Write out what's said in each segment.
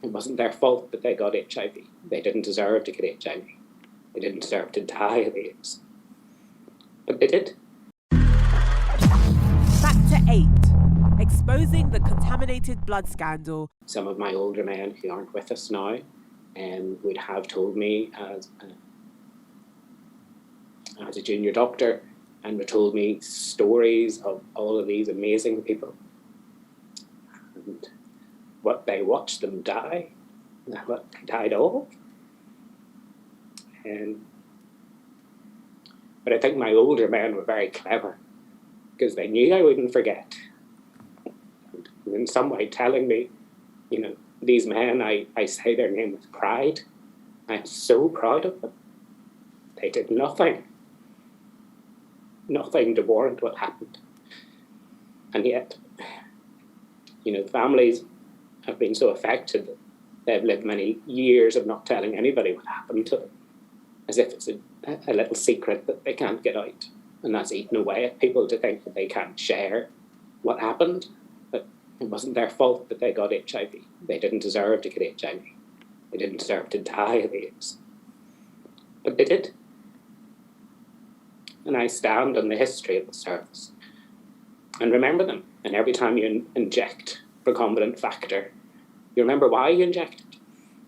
It wasn't their fault that they got HIV. They didn't deserve to get HIV. They didn't deserve to die of AIDS. But they did. Factor 8. Exposing the contaminated blood scandal. Some of my older men who aren't with us now would have told me as a junior doctor, and would told me stories of all of these amazing people and what they watched them die, and what they died of. But I think my older men were very clever, because they knew I wouldn't forget. And in some way telling me, these men, I say their name with pride. I'm so proud of them. They did nothing to warrant what happened. And yet, families have been so affected that they've lived many years of not telling anybody what happened to them, as if it's a little secret that they can't get out. And that's eaten away at people to think that they can't share what happened. But it wasn't their fault that they got HIV. They didn't deserve to get HIV. They didn't deserve to die of AIDS. But they did. And I stand on the history of the service and remember them. And every time you inject recombinant factor, you remember why you injected.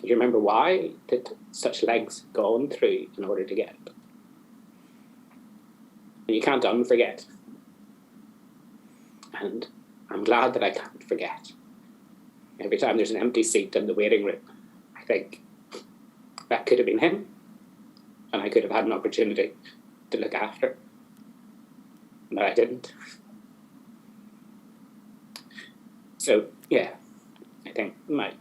You remember why did such legs gone through in order to get it. And you can't unforget. And I'm glad that I can't forget. Every time there's an empty seat in the waiting room, I think that could have been him, and I could have had an opportunity to look after, but I didn't. So yeah, I think my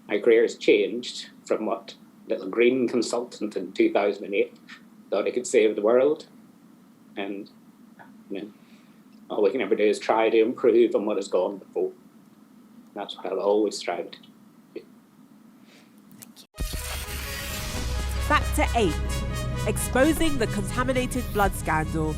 career has changed from what little green consultant in 2008 thought I could save the world, and all we can ever do is try to improve on what has gone before. That's what I'll always strive to do. Factor 8. Exposing the contaminated blood scandal.